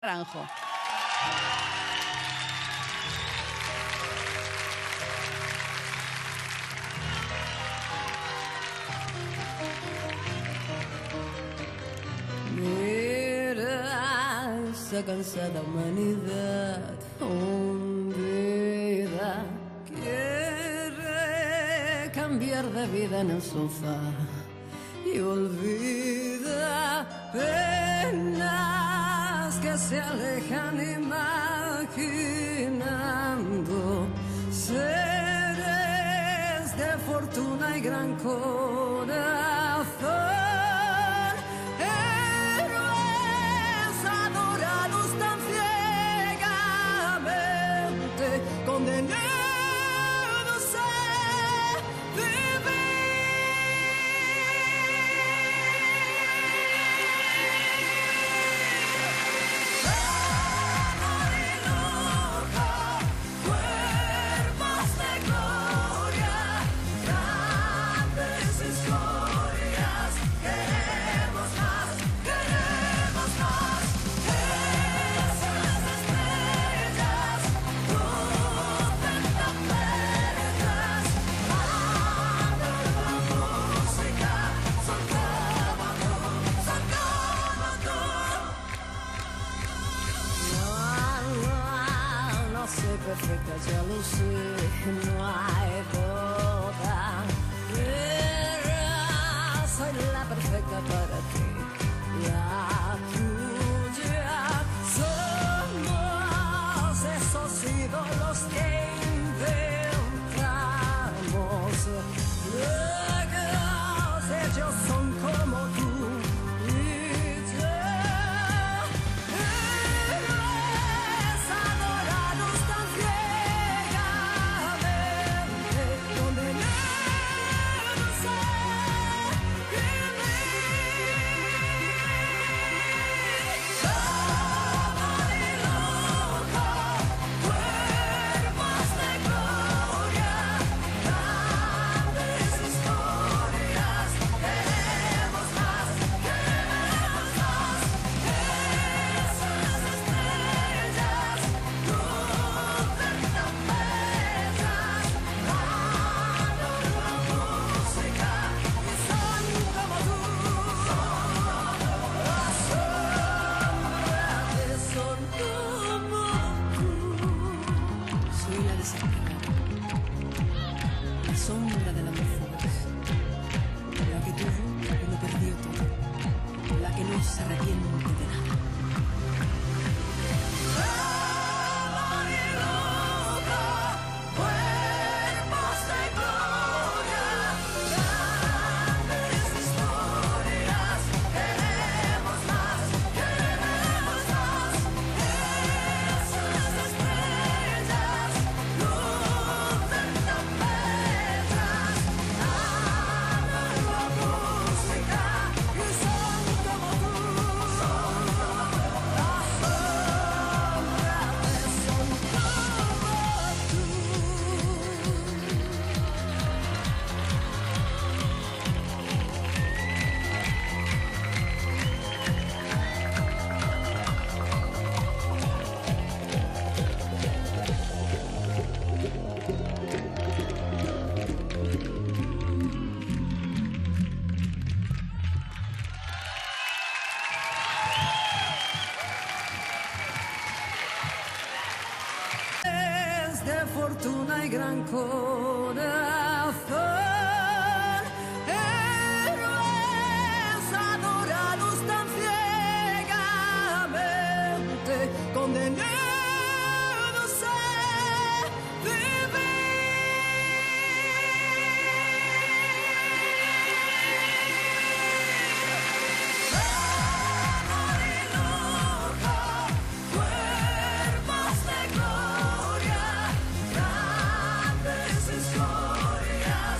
Naranjo. Mira esa cansada humanidad hundida, quiere cambiar de vida en el sofá y olvida penas que se alejan imaginando seres de fortuna y gran corazón. Condenados a vivir. Amor y lujo, cuerpos de gloria, grandes historias. Queremos más, queremos más. Esas estrellas perfecta, ya lo sé, no hay boda, pero soy la perfecta para ti, la tuya. Somos esos ídolos que inventamos, locos, ellos son como tú y yo. La sombra del amor fugaz, la que tuvo y lo perdió todo, la que no se arrepiente de nada. Amor y lujo, cuerpos de gloria, grandes historias. Queremos más, queremos más. Esas estrellas, luz de trompetas, aman la música y son como tú. La sombra de son como tú. Es de fortuna y gran corazón, héroes adorados tan ciegamente, condenados a amor y lujo, cuerpos de gloria, grandes historias.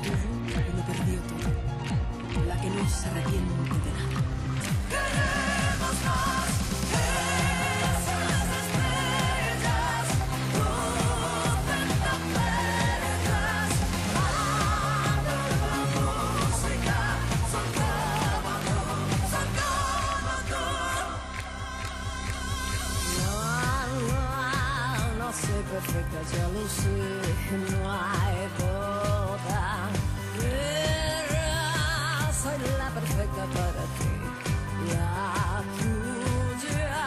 tuvo y lo perdió todo, la que no se arrepiente de nada. Queremos más, esas estrellas, crucen las letras, abre la música, son como tú. No soy perfecta, ya lo sé, no hay boda. Soy la perfecta para ti, la tuya.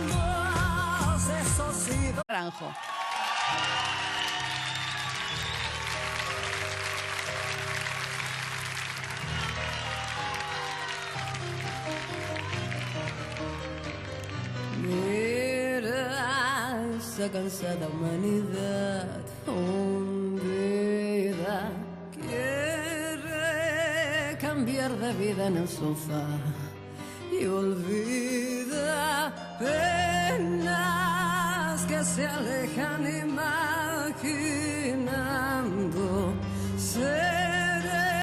Somos esos ídolos. Naranjo. Mira esa cansada humanidad hundida, quiere cambiar de vida en el sofá y olvida penas que se alejan imaginando.